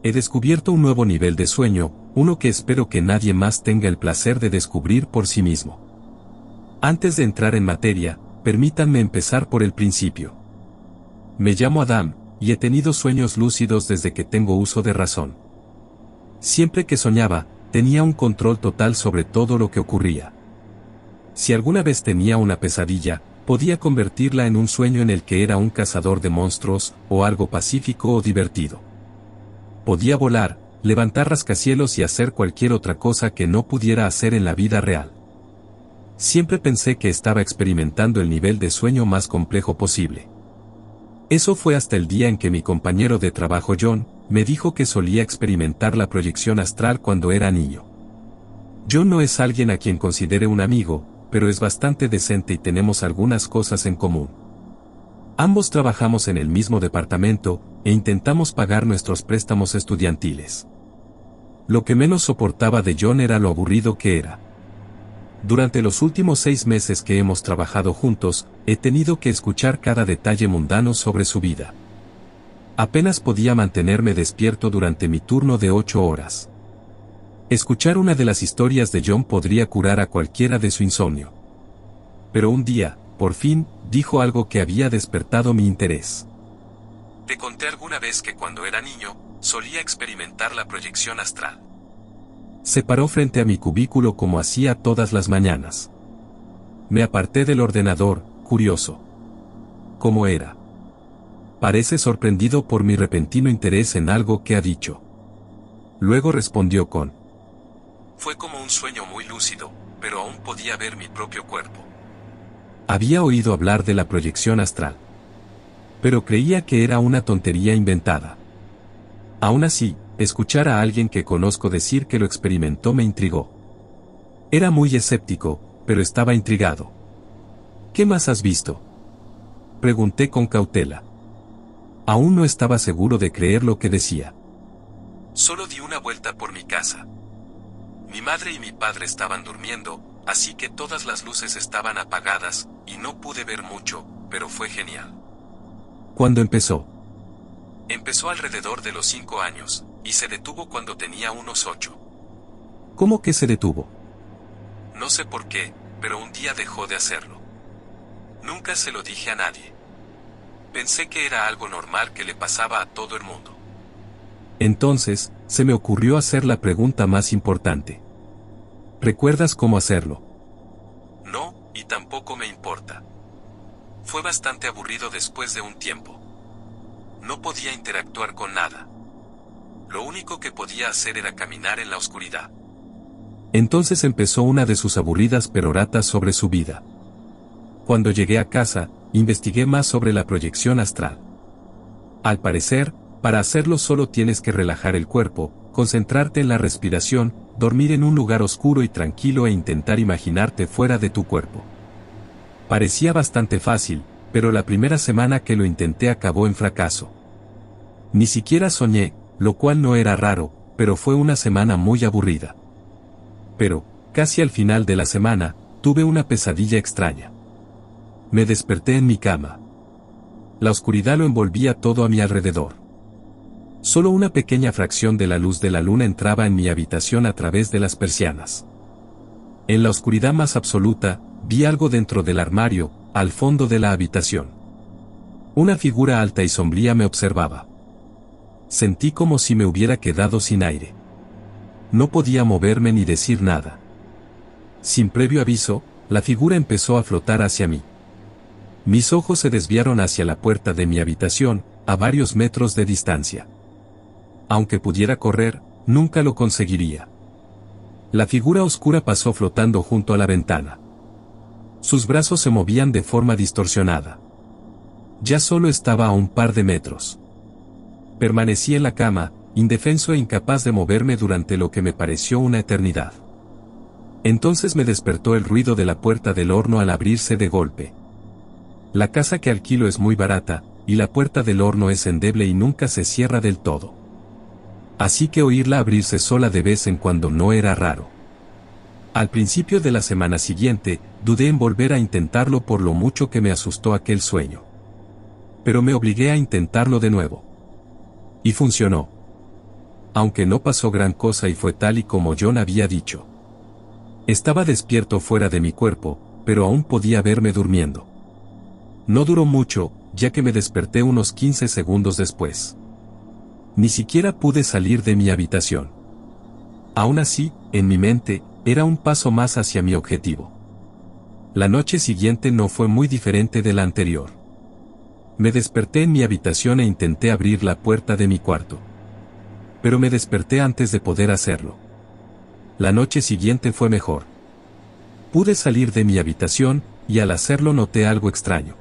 He descubierto un nuevo nivel de sueño, uno que espero que nadie más tenga el placer de descubrir por sí mismo. Antes de entrar en materia, permítanme empezar por el principio. Me llamo Adam, y he tenido sueños lúcidos desde que tengo uso de razón. Siempre que soñaba, tenía un control total sobre todo lo que ocurría. Si alguna vez tenía una pesadilla, podía convertirla en un sueño en el que era un cazador de monstruos, o algo pacífico o divertido. Podía volar, levantar rascacielos y hacer cualquier otra cosa que no pudiera hacer en la vida real. Siempre pensé que estaba experimentando el nivel de sueño más complejo posible. Eso fue hasta el día en que mi compañero de trabajo John, me dijo que solía experimentar la proyección astral cuando era niño. John no es alguien a quien considere un amigo, pero es bastante decente y tenemos algunas cosas en común. Ambos trabajamos en el mismo departamento, e intentamos pagar nuestros préstamos estudiantiles. Lo que menos soportaba de John era lo aburrido que era. Durante los últimos 6 meses que hemos trabajado juntos, he tenido que escuchar cada detalle mundano sobre su vida. Apenas podía mantenerme despierto durante mi turno de 8 horas. Escuchar una de las historias de John podría curar a cualquiera de su insomnio. Pero un día, por fin, dijo algo que había despertado mi interés. Te conté alguna vez que cuando era niño, solía experimentar la proyección astral. Se paró frente a mi cubículo como hacía todas las mañanas. Me aparté del ordenador, curioso. ¿Cómo era? Parece sorprendido por mi repentino interés en algo que ha dicho. Luego respondió con: fue como un sueño muy lúcido, pero aún podía ver mi propio cuerpo. Había oído hablar de la proyección astral, pero creía que era una tontería inventada. Aún así, escuchar a alguien que conozco decir que lo experimentó me intrigó. Era muy escéptico, pero estaba intrigado. ¿Qué más has visto?, pregunté con cautela. Aún no estaba seguro de creer lo que decía. Solo di una vuelta por mi casa. Mi madre y mi padre estaban durmiendo, así que todas las luces estaban apagadas, y no pude ver mucho, pero fue genial. ¿Cuándo empezó? Empezó alrededor de los 5 años, y se detuvo cuando tenía unos 8. ¿Cómo que se detuvo? No sé por qué, pero un día dejó de hacerlo. Nunca se lo dije a nadie. Pensé que era algo normal que le pasaba a todo el mundo. Entonces, se me ocurrió hacer la pregunta más importante. ¿Recuerdas cómo hacerlo? No, y tampoco me importa. Fue bastante aburrido después de un tiempo. No podía interactuar con nada. Lo único que podía hacer era caminar en la oscuridad. Entonces empezó una de sus aburridas peroratas sobre su vida. Cuando llegué a casa, investigué más sobre la proyección astral. Al parecer, para hacerlo solo tienes que relajar el cuerpo, concentrarte en la respiración, dormir en un lugar oscuro y tranquilo e intentar imaginarte fuera de tu cuerpo. Parecía bastante fácil, pero la primera semana que lo intenté acabó en fracaso. Ni siquiera soñé, lo cual no era raro, pero fue una semana muy aburrida. Pero, casi al final de la semana, tuve una pesadilla extraña. Me desperté en mi cama. La oscuridad lo envolvía todo a mi alrededor. Solo una pequeña fracción de la luz de la luna entraba en mi habitación a través de las persianas. En la oscuridad más absoluta, vi algo dentro del armario, al fondo de la habitación. Una figura alta y sombría me observaba. Sentí como si me hubiera quedado sin aire. No podía moverme ni decir nada. Sin previo aviso, la figura empezó a flotar hacia mí. Mis ojos se desviaron hacia la puerta de mi habitación, a varios metros de distancia. Aunque pudiera correr, nunca lo conseguiría. La figura oscura pasó flotando junto a la ventana. Sus brazos se movían de forma distorsionada. Ya solo estaba a un par de metros. Permanecí en la cama, indefenso e incapaz de moverme durante lo que me pareció una eternidad. Entonces me despertó el ruido de la puerta del horno al abrirse de golpe. La casa que alquilo es muy barata, y la puerta del horno es endeble y nunca se cierra del todo. Así que oírla abrirse sola de vez en cuando no era raro. Al principio de la semana siguiente, dudé en volver a intentarlo por lo mucho que me asustó aquel sueño. Pero me obligué a intentarlo de nuevo. Y funcionó. aunque no pasó gran cosa y fue tal y como John había dicho. Estaba despierto fuera de mi cuerpo, pero aún podía verme durmiendo. No duró mucho, ya que me desperté unos 15 segundos después. Ni siquiera pude salir de mi habitación. Aún así, en mi mente, era un paso más hacia mi objetivo. La noche siguiente no fue muy diferente de la anterior. Me desperté en mi habitación e intenté abrir la puerta de mi cuarto. Pero me desperté antes de poder hacerlo. La noche siguiente fue mejor. Pude salir de mi habitación, y al hacerlo noté algo extraño.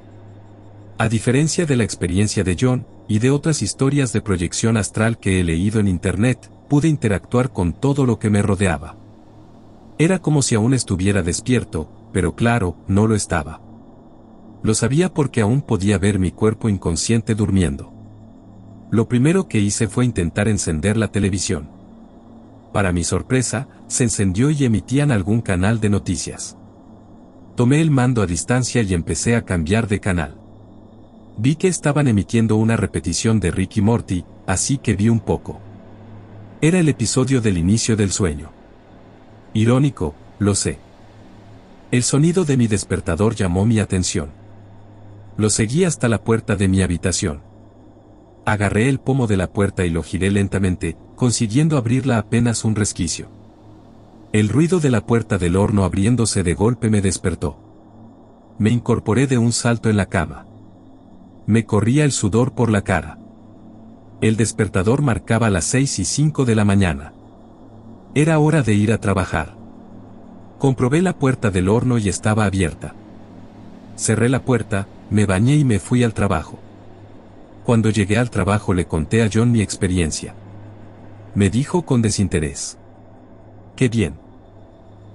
A diferencia de la experiencia de John, y de otras historias de proyección astral que he leído en internet, pude interactuar con todo lo que me rodeaba. Era como si aún estuviera despierto, pero claro, no lo estaba. Lo sabía porque aún podía ver mi cuerpo inconsciente durmiendo. Lo primero que hice fue intentar encender la televisión. Para mi sorpresa, se encendió y emitían algún canal de noticias. Tomé el mando a distancia y empecé a cambiar de canal. Vi que estaban emitiendo una repetición de Rick y Morty, así que vi un poco. Era el episodio del inicio del sueño. Irónico, lo sé. El sonido de mi despertador llamó mi atención. Lo seguí hasta la puerta de mi habitación. Agarré el pomo de la puerta y lo giré lentamente, consiguiendo abrirla apenas un resquicio. El ruido de la puerta del horno abriéndose de golpe me despertó. Me incorporé de un salto en la cama. Me corría el sudor por la cara. El despertador marcaba las 6:05 de la mañana. Era hora de ir a trabajar. Comprobé la puerta del horno y estaba abierta. Cerré la puerta, me bañé y me fui al trabajo. Cuando llegué al trabajo le conté a John mi experiencia. Me dijo con desinterés: «Qué bien».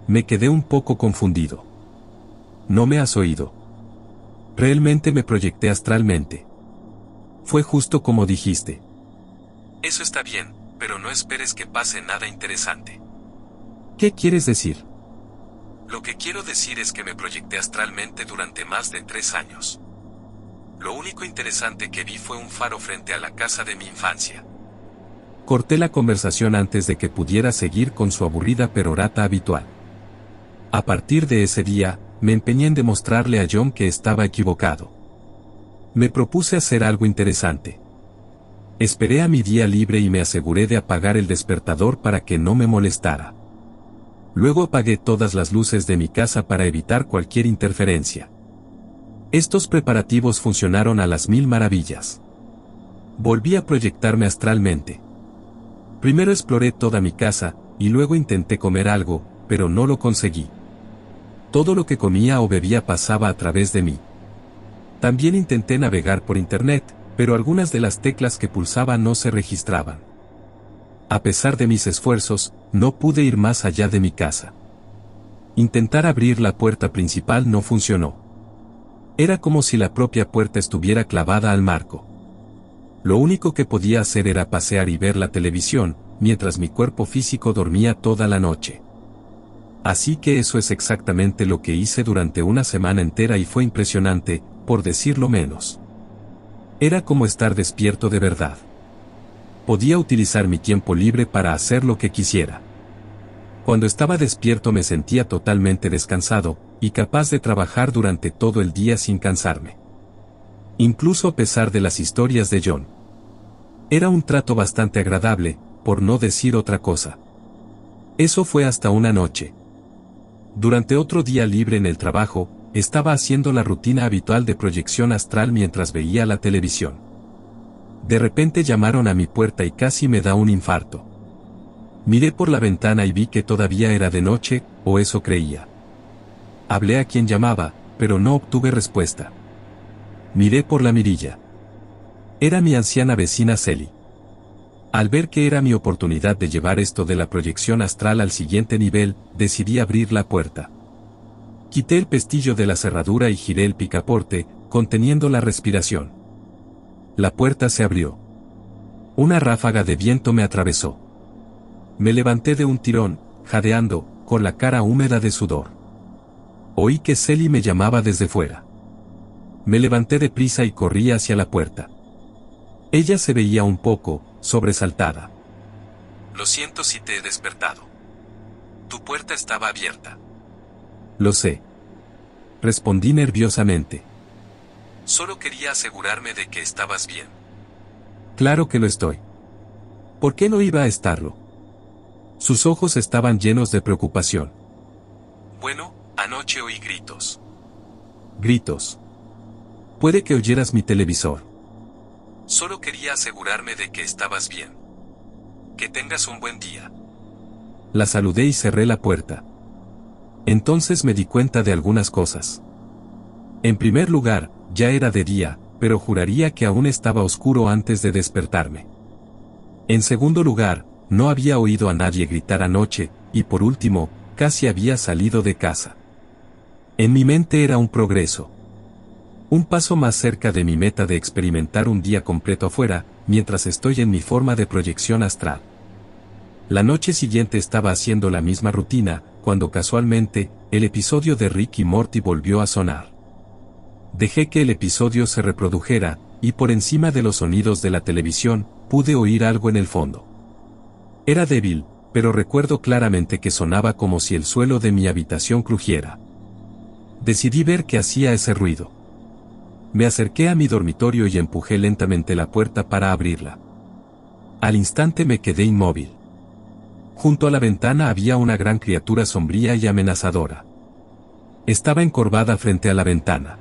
Me quedé un poco confundido. «¿No me has oído? Realmente me proyecté astralmente. Fue justo como dijiste». «Eso está bien, pero no esperes que pase nada interesante». «¿Qué quieres decir?» «Lo que quiero decir es que me proyecté astralmente durante más de 3 años. Lo único interesante que vi fue un faro frente a la casa de mi infancia». Corté la conversación antes de que pudiera seguir con su aburrida perorata habitual. A partir de ese día, me empeñé en demostrarle a John que estaba equivocado. Me propuse hacer algo interesante. Esperé a mi día libre y me aseguré de apagar el despertador para que no me molestara. Luego apagué todas las luces de mi casa para evitar cualquier interferencia. Estos preparativos funcionaron a las 1000 maravillas. Volví a proyectarme astralmente. Primero exploré toda mi casa, y luego intenté comer algo, pero no lo conseguí. Todo lo que comía o bebía pasaba a través de mí. También intenté navegar por internet, pero algunas de las teclas que pulsaba no se registraban. A pesar de mis esfuerzos, no pude ir más allá de mi casa. Intentar abrir la puerta principal no funcionó. Era como si la propia puerta estuviera clavada al marco. Lo único que podía hacer era pasear y ver la televisión, mientras mi cuerpo físico dormía toda la noche. Así que eso es exactamente lo que hice durante una semana entera y fue impresionante, por decirlo menos. Era como estar despierto de verdad. Podía utilizar mi tiempo libre para hacer lo que quisiera. Cuando estaba despierto me sentía totalmente descansado, y capaz de trabajar durante todo el día sin cansarme. Incluso a pesar de las historias de John. Era un trato bastante agradable, por no decir otra cosa. Eso fue hasta una noche. Durante otro día libre en el trabajo, estaba haciendo la rutina habitual de proyección astral mientras veía la televisión. De repente llamaron a mi puerta y casi me da un infarto. Miré por la ventana y vi que todavía era de noche, o eso creía. Hablé a quien llamaba, pero no obtuve respuesta. Miré por la mirilla. Era mi anciana vecina Sally. Al ver que era mi oportunidad de llevar esto de la proyección astral al siguiente nivel, decidí abrir la puerta. Quité el pestillo de la cerradura y giré el picaporte, conteniendo la respiración. La puerta se abrió. Una ráfaga de viento me atravesó. Me levanté de un tirón, jadeando, con la cara húmeda de sudor. Oí que Sally me llamaba desde fuera. Me levanté deprisa y corrí hacia la puerta. Ella se veía un poco sobresaltada. Lo siento si te he despertado. Tu puerta estaba abierta. Lo sé. Respondí nerviosamente. Solo quería asegurarme de que estabas bien. Claro que lo estoy. ¿Por qué no iba a estarlo? Sus ojos estaban llenos de preocupación. Bueno, anoche oí gritos. Gritos. Puede que oyeras mi televisor. Solo quería asegurarme de que estabas bien. Que tengas un buen día. La saludé y cerré la puerta. Entonces me di cuenta de algunas cosas. En primer lugar, ya era de día, pero juraría que aún estaba oscuro antes de despertarme. En segundo lugar, no había oído a nadie gritar anoche, y por último, casi había salido de casa. En mi mente era un progreso. Un paso más cerca de mi meta de experimentar un día completo afuera, mientras estoy en mi forma de proyección astral. La noche siguiente estaba haciendo la misma rutina, cuando casualmente, el episodio de Rick y Morty volvió a sonar. Dejé que el episodio se reprodujera, y por encima de los sonidos de la televisión, pude oír algo en el fondo. Era débil, pero recuerdo claramente que sonaba como si el suelo de mi habitación crujiera. Decidí ver qué hacía ese ruido. Me acerqué a mi dormitorio y empujé lentamente la puerta para abrirla. Al instante me quedé inmóvil. Junto a la ventana había una gran criatura sombría y amenazadora. Estaba encorvada frente a la ventana.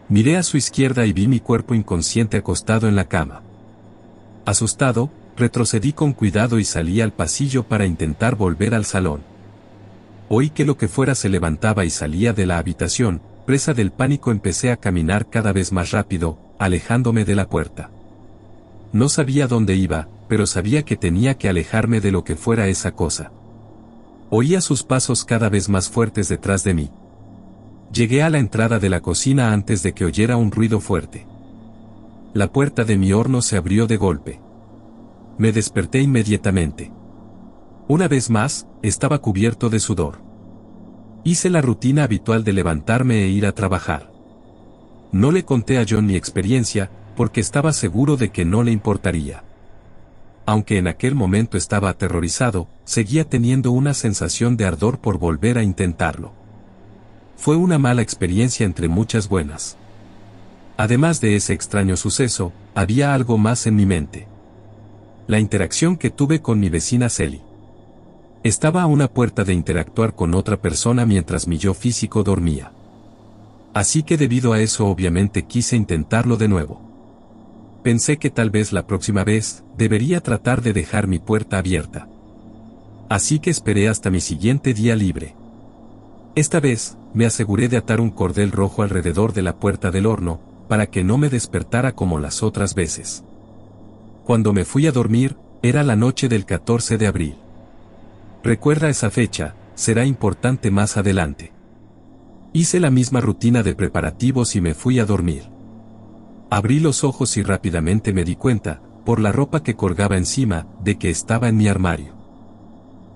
Miré a su izquierda y vi mi cuerpo inconsciente acostado en la cama. Asustado, retrocedí con cuidado y salí al pasillo para intentar volver al salón. Oí que lo que fuera se levantaba y salía de la habitación. Presa del pánico empecé a caminar cada vez más rápido, alejándome de la puerta. No sabía dónde iba, pero sabía que tenía que alejarme de lo que fuera esa cosa. Oía sus pasos cada vez más fuertes detrás de mí. Llegué a la entrada de la cocina antes de que oyera un ruido fuerte. La puerta de mi horno se abrió de golpe. Me desperté inmediatamente. Una vez más, estaba cubierto de sudor. Hice la rutina habitual de levantarme e ir a trabajar. No le conté a John mi experiencia, porque estaba seguro de que no le importaría. Aunque en aquel momento estaba aterrorizado, seguía teniendo una sensación de ardor por volver a intentarlo. Fue una mala experiencia entre muchas buenas. Además de ese extraño suceso, había algo más en mi mente. La interacción que tuve con mi vecina Sally. Estaba a una puerta de interactuar con otra persona mientras mi yo físico dormía. Así que debido a eso obviamente quise intentarlo de nuevo. Pensé que tal vez la próxima vez, debería tratar de dejar mi puerta abierta. Así que esperé hasta mi siguiente día libre. Esta vez, me aseguré de atar un cordel rojo alrededor de la puerta del horno, para que no me despertara como las otras veces. Cuando me fui a dormir, era la noche del 14 de abril. Recuerda esa fecha, será importante más adelante. Hice la misma rutina de preparativos y me fui a dormir. Abrí los ojos y rápidamente me di cuenta, por la ropa que colgaba encima, de que estaba en mi armario.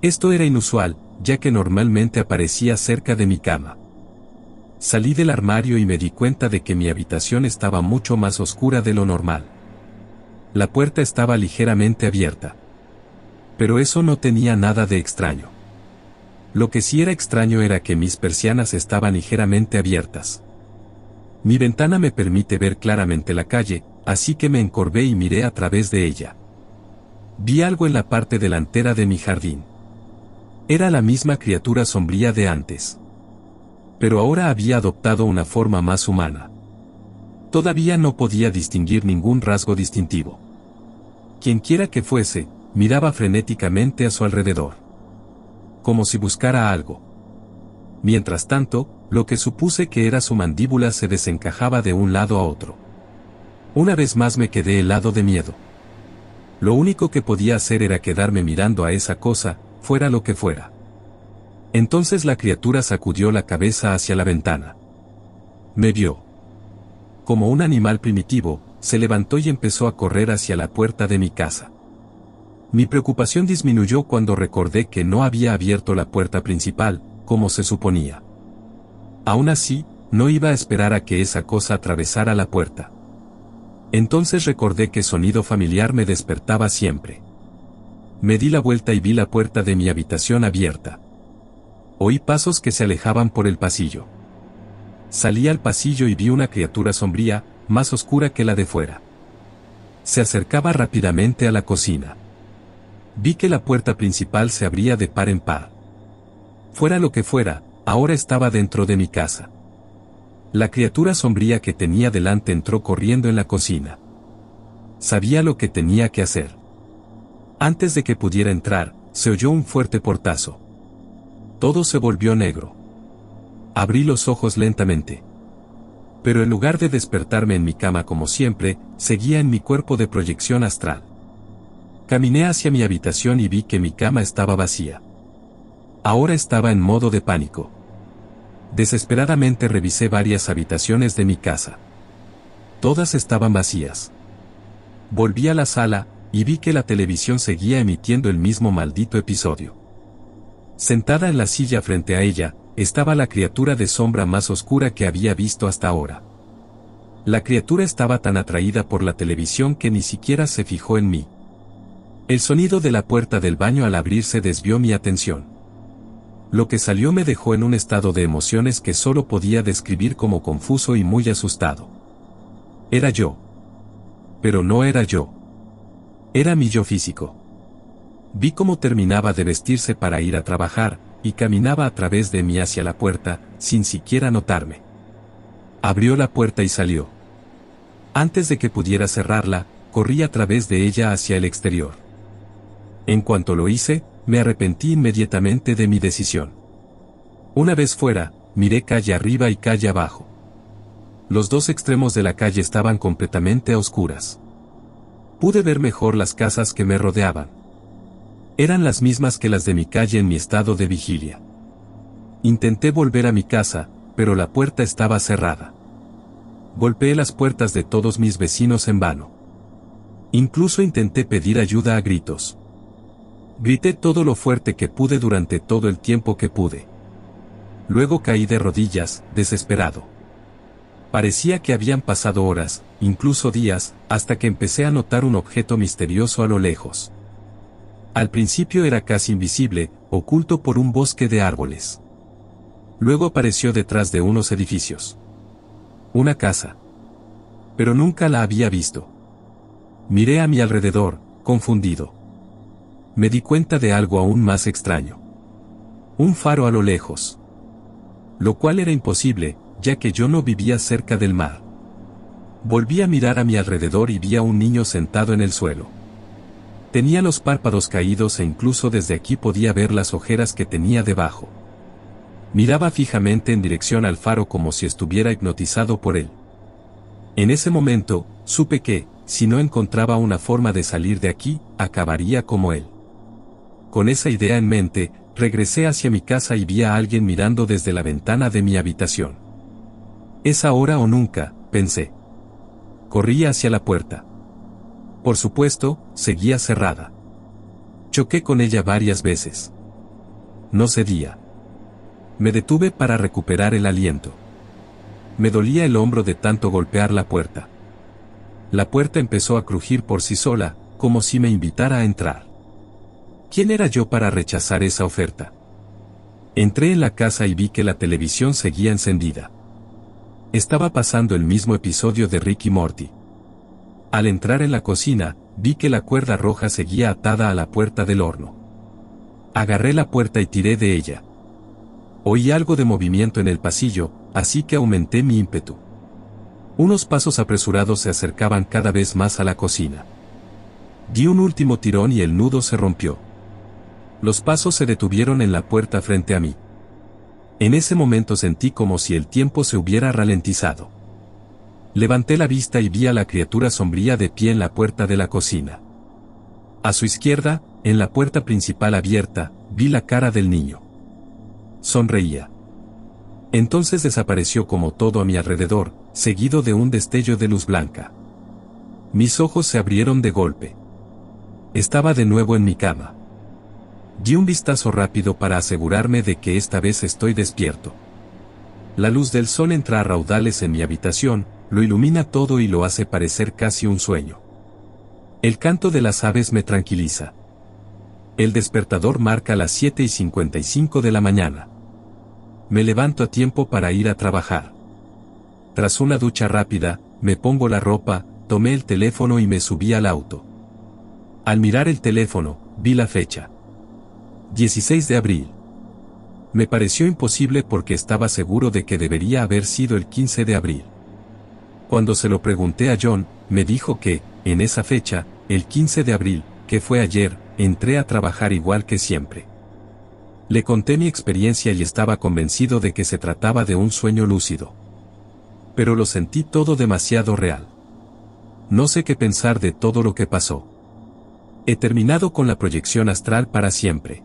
Esto era inusual, ya que normalmente aparecía cerca de mi cama. Salí del armario y me di cuenta de que mi habitación estaba mucho más oscura de lo normal. La puerta estaba ligeramente abierta. Pero eso no tenía nada de extraño. Lo que sí era extraño era que mis persianas estaban ligeramente abiertas. Mi ventana me permite ver claramente la calle, así que me encorvé y miré a través de ella. Vi algo en la parte delantera de mi jardín. Era la misma criatura sombría de antes. Pero ahora había adoptado una forma más humana. Todavía no podía distinguir ningún rasgo distintivo. Quienquiera que fuese, miraba frenéticamente a su alrededor. Como si buscara algo. Mientras tanto, lo que supuse que era su mandíbula se desencajaba de un lado a otro. Una vez más me quedé helado de miedo. Lo único que podía hacer era quedarme mirando a esa cosa, fuera lo que fuera. Entonces la criatura sacudió la cabeza hacia la ventana. Me vio. Como un animal primitivo, se levantó y empezó a correr hacia la puerta de mi casa. Mi preocupación disminuyó cuando recordé que no había abierto la puerta principal, como se suponía. Aún así, no iba a esperar a que esa cosa atravesara la puerta. Entonces recordé que sonido familiar me despertaba siempre. Me di la vuelta y vi la puerta de mi habitación abierta. Oí pasos que se alejaban por el pasillo. Salí al pasillo y vi una criatura sombría, más oscura que la de fuera. Se acercaba rápidamente a la cocina. Vi que la puerta principal se abría de par en par. Fuera lo que fuera, ahora estaba dentro de mi casa. La criatura sombría que tenía delante entró corriendo en la cocina. Sabía lo que tenía que hacer. Antes de que pudiera entrar, se oyó un fuerte portazo. Todo se volvió negro. Abrí los ojos lentamente. Pero en lugar de despertarme en mi cama como siempre, seguía en mi cuerpo de proyección astral. Caminé hacia mi habitación y vi que mi cama estaba vacía. Ahora estaba en modo de pánico. Desesperadamente revisé varias habitaciones de mi casa. Todas estaban vacías. Volví a la sala, y vi que la televisión seguía emitiendo el mismo maldito episodio. Sentada en la silla frente a ella, estaba la criatura de sombra más oscura que había visto hasta ahora. La criatura estaba tan atraída por la televisión que ni siquiera se fijó en mí. El sonido de la puerta del baño al abrirse desvió mi atención. Lo que salió me dejó en un estado de emociones que solo podía describir como confuso y muy asustado. Era yo. Pero no era yo. Era mi yo físico. Vi cómo terminaba de vestirse para ir a trabajar, y caminaba a través de mí hacia la puerta, sin siquiera notarme. Abrió la puerta y salió. Antes de que pudiera cerrarla, corrí a través de ella hacia el exterior. En cuanto lo hice, me arrepentí inmediatamente de mi decisión. Una vez fuera, miré calle arriba y calle abajo. Los dos extremos de la calle estaban completamente a oscuras. Pude ver mejor las casas que me rodeaban. Eran las mismas que las de mi calle en mi estado de vigilia. Intenté volver a mi casa, pero la puerta estaba cerrada. Golpeé las puertas de todos mis vecinos en vano. Incluso intenté pedir ayuda a gritos. Grité todo lo fuerte que pude durante todo el tiempo que pude. Luego caí de rodillas, desesperado. Parecía que habían pasado horas, incluso días, hasta que empecé a notar un objeto misterioso a lo lejos. Al principio era casi invisible, oculto por un bosque de árboles. Luego apareció detrás de unos edificios. Una casa. Pero nunca la había visto. Miré a mi alrededor, confundido. Me di cuenta de algo aún más extraño. Un faro a lo lejos. Lo cual era imposible, ya que yo no vivía cerca del mar. Volví a mirar a mi alrededor y vi a un niño sentado en el suelo. Tenía los párpados caídos e incluso desde aquí podía ver las ojeras que tenía debajo. Miraba fijamente en dirección al faro como si estuviera hipnotizado por él. En ese momento, supe que, si no encontraba una forma de salir de aquí, acabaría como él. Con esa idea en mente, regresé hacia mi casa y vi a alguien mirando desde la ventana de mi habitación. Es ahora o nunca, pensé. Corrí hacia la puerta. Por supuesto, seguía cerrada. Choqué con ella varias veces. No cedía. Me detuve para recuperar el aliento. Me dolía el hombro de tanto golpear la puerta. La puerta empezó a crujir por sí sola, como si me invitara a entrar. ¿Quién era yo para rechazar esa oferta? Entré en la casa y vi que la televisión seguía encendida. Estaba pasando el mismo episodio de Rick y Morty. Al entrar en la cocina, vi que la cuerda roja seguía atada a la puerta del horno. Agarré la puerta y tiré de ella. Oí algo de movimiento en el pasillo, así que aumenté mi ímpetu. Unos pasos apresurados se acercaban cada vez más a la cocina. Di un último tirón y el nudo se rompió. Los pasos se detuvieron en la puerta frente a mí. En ese momento sentí como si el tiempo se hubiera ralentizado. Levanté la vista y vi a la criatura sombría de pie en la puerta de la cocina. A su izquierda, en la puerta principal abierta, vi la cara del niño. Sonreía. Entonces desapareció como todo a mi alrededor, seguido de un destello de luz blanca. Mis ojos se abrieron de golpe. Estaba de nuevo en mi cama. Di un vistazo rápido para asegurarme de que esta vez estoy despierto. La luz del sol entra a raudales en mi habitación, lo ilumina todo y lo hace parecer casi un sueño. El canto de las aves me tranquiliza. El despertador marca las 7:55 de la mañana. Me levanto a tiempo para ir a trabajar. Tras una ducha rápida, me pongo la ropa, tomé el teléfono y me subí al auto. Al mirar el teléfono, vi la fecha. 16 de abril. Me pareció imposible porque estaba seguro de que debería haber sido el 15 de abril. Cuando se lo pregunté a John, me dijo que, en esa fecha, el 15 de abril, que fue ayer, entré a trabajar igual que siempre. Le conté mi experiencia y estaba convencido de que se trataba de un sueño lúcido. Pero lo sentí todo demasiado real. No sé qué pensar de todo lo que pasó. He terminado con la proyección astral para siempre.